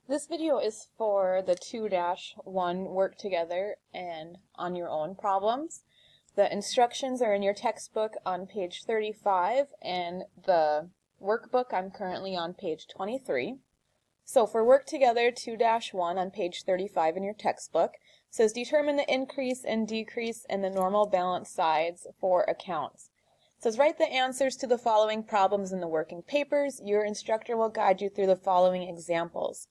This video is for the 2-1 work together and on your own problems. The instructions are in your textbook on page 35 and the workbook I'm currently on page 23. So for work together 2-1 on page 35 in your textbook, it says determine the increase and decrease in the normal balance sides for accounts. It says write the answers to the following problems in the working papers. Your instructor will guide you through the following examples.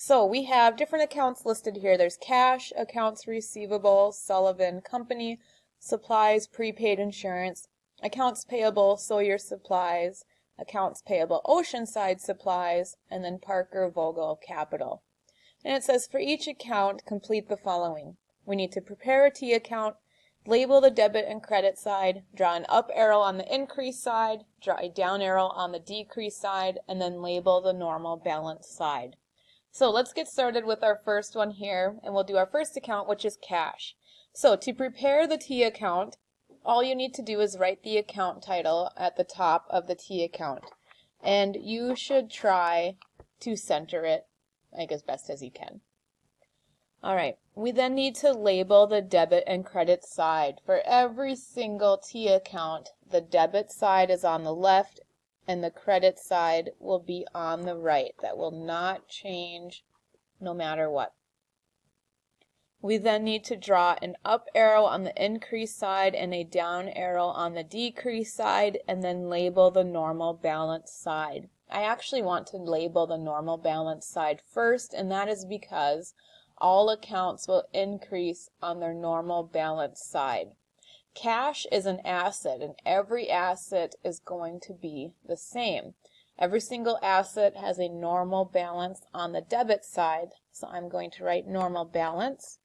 So we have different accounts listed here. There's cash, accounts receivable, Sullivan Company, supplies, prepaid insurance, accounts payable, Sawyer Supplies, accounts payable, Oceanside Supplies, and then Parker Vogel Capital. And it says for each account, complete the following. We need to prepare a T account, label the debit and credit side, draw an up arrow on the increase side, draw a down arrow on the decrease side, and then label the normal balance side. So let's get started with our first one here, and we'll do our first account, which is cash. So to prepare the T account, all you need to do is write the account title at the top of the T account. And you should try to center it, like as best as you can. All right, we then need to label the debit and credit side. For every single T account, the debit side is on the left and the credit side will be on the right. That will not change no matter what. We then need to draw an up arrow on the increase side and a down arrow on the decrease side, and then label the normal balance side. I actually want to label the normal balance side first, and that is because all accounts will increase on their normal balance side. Cash is an asset, and every asset is going to be the same. Every single asset has a normal balance on the debit side, so I'm going to write normal balance.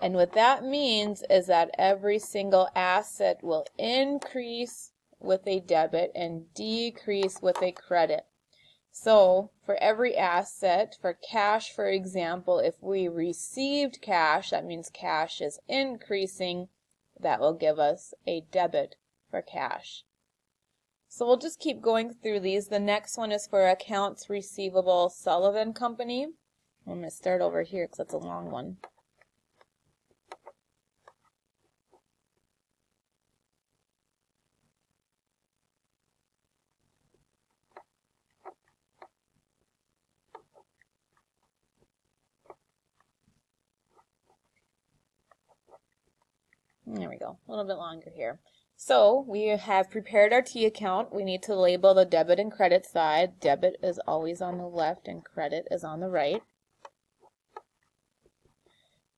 And what that means is that every single asset will increase with a debit and decrease with a credit. So for every asset, for cash, for example, if we received cash, that means cash is increasing. That will give us a debit for cash. So we'll just keep going through these. The next one is for accounts receivable, Sullivan Company. I'm going to start over here because that's a long one. There we go, a little bit longer here. So we have prepared our T account. We need to label the debit and credit side. Debit is always on the left and credit is on the right.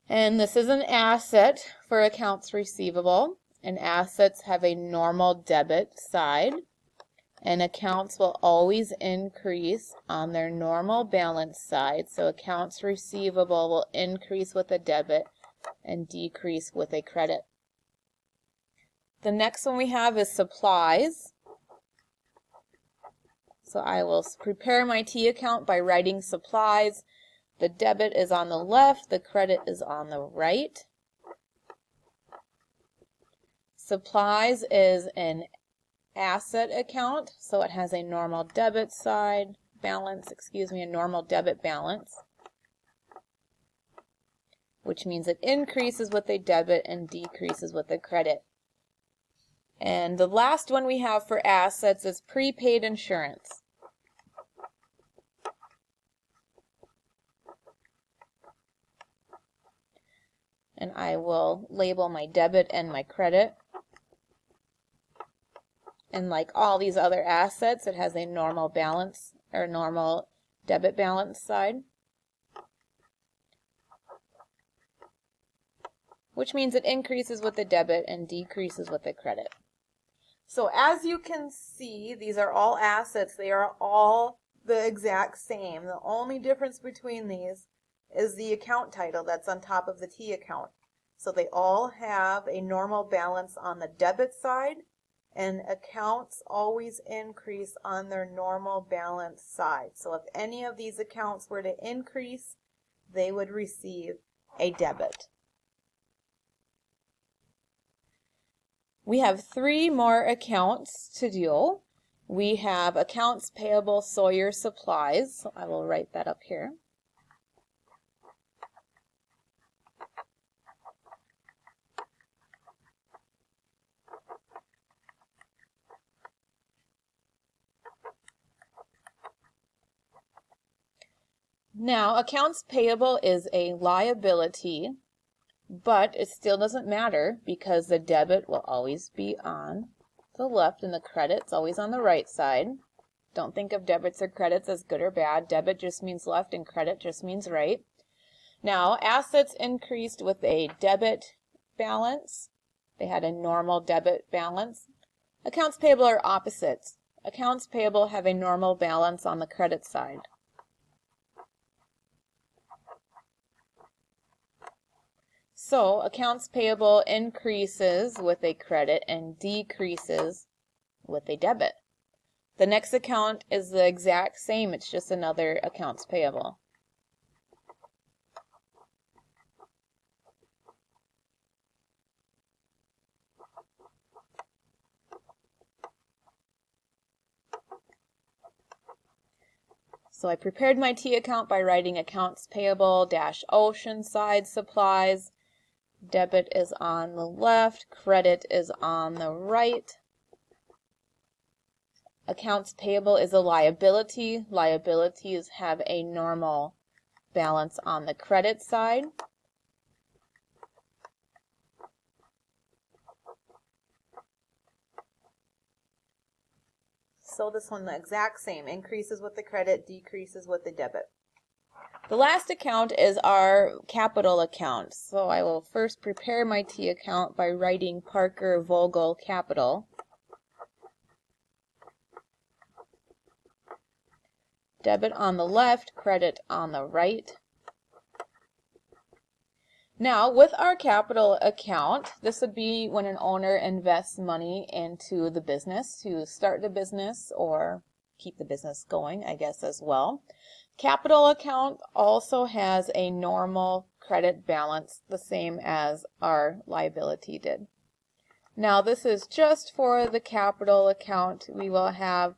And this is an asset for accounts receivable. And assets have a normal debit side. And accounts will always increase on their normal balance side. So accounts receivable will increase with a debit and decrease with a credit. The next one we have is supplies. So I will prepare my T account by writing supplies. The debit is on the left, the credit is on the right. Supplies is an asset account, so it has a normal debit side balance, a normal debit balance, which means it increases with a debit and decreases with a credit. And the last one we have for assets is prepaid insurance. And I will label my debit and my credit. And like all these other assets, it has a normal balance or normal debit balance side, which means it increases with the debit and decreases with the credit. So as you can see, these are all assets. They are all the exact same. The only difference between these is the account title that's on top of the T account. So they all have a normal balance on the debit side, and accounts always increase on their normal balance side. So if any of these accounts were to increase, they would receive a debit. We have 3 more accounts to do. we have accounts payable Sawyer Supplies. So I will write that up here. Now, accounts payable is a liability, but it still doesn't matter because the debit will always be on the left and the credit's always on the right side. Don't think of debits or credits as good or bad. Debit just means left and credit just means right. Now, assets increased with a debit balance. They had a normal debit balance. Accounts payable are opposites. Accounts payable have a normal balance on the credit side. So, accounts payable increases with a credit and decreases with a debit. The next account is the exact same, it's just another accounts payable. So I prepared my T account by writing accounts payable - Oceanside Supplies. Debit is on the left, credit is on the right. Accounts payable is a liability. Liabilities have a normal balance on the credit side. So this one, the exact same, increases with the credit, decreases with the debit. The last account is our capital account. So I will first prepare my T account by writing Parker Vogel Capital. Debit on the left, credit on the right. Now, with our capital account, this would be when an owner invests money into the business to start the business or keep the business going, I guess, as well. Capital account also has a normal credit balance, the same as our liability did. Now, this is just for the capital account. We will have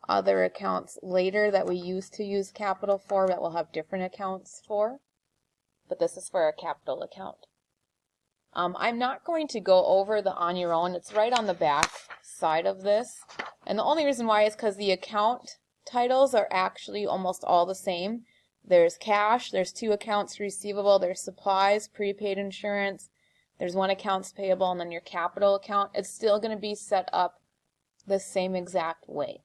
other accounts later that we used to use capital for that we'll have different accounts for. But this is for our capital account. I'm not going to go over the on your own. It's right on the back side of this. And the only reason why is because the account titles are actually almost all the same. There's cash, there's 2 accounts receivable, there's supplies, prepaid insurance, there's 1 accounts payable, and then your capital account. It's still going to be set up the same exact way.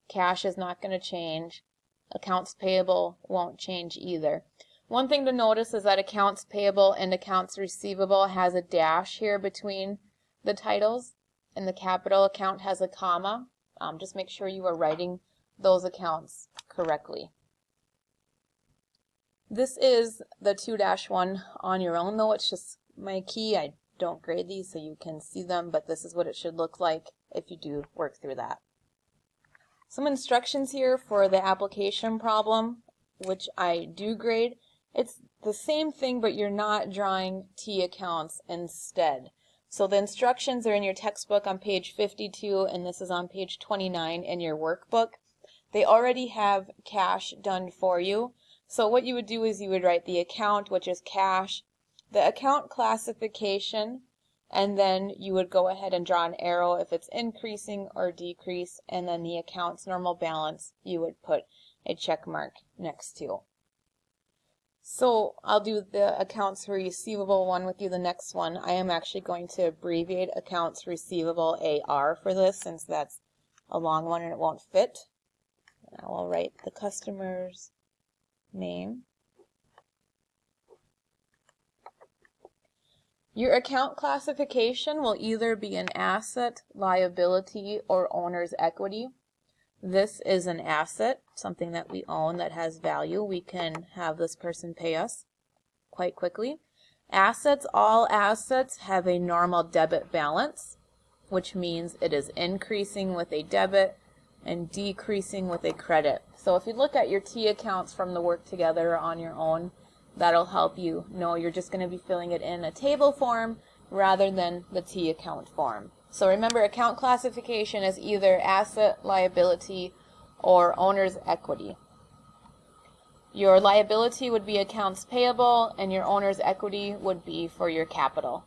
Cash is not going to change. Accounts payable won't change either. One thing to notice is that accounts payable and accounts receivable has a dash here between the titles, and the capital account has a comma. Just make sure you are writing those accounts correctly. This is the 2-1 on your own, though it's just my key. I don't grade these so you can see them, but this is what it should look like if you do work through that. Some instructions here for the application problem, which I do grade. It's the same thing, but you're not drawing T accounts instead. So the instructions are in your textbook on page 52, and this is on page 29 in your workbook. They already have cash done for you. So what you would do is you would write the account, which is cash, the account classification, and then you would go ahead and draw an arrow if it's increasing or decrease, and then the account's normal balance you would put a check mark next to. So I'll do the accounts receivable one with you the next one. I am actually going to abbreviate accounts receivable AR for this since that's a long one and it won't fit. I will write the customer's name. Your account classification will either be an asset, liability, or owner's equity. This is an asset, something that we own that has value. We can have this person pay us quite quickly. Assets, all assets have a normal debit balance, which means it is increasing with a debit and decreasing with a credit. So if you look at your T accounts from the work together on your own, that'll help you know you're just going to be filling it in a table form rather than the T account form. So remember, account classification is either asset, liability, or owner's equity. Your liability would be accounts payable, and your owner's equity would be for your capital.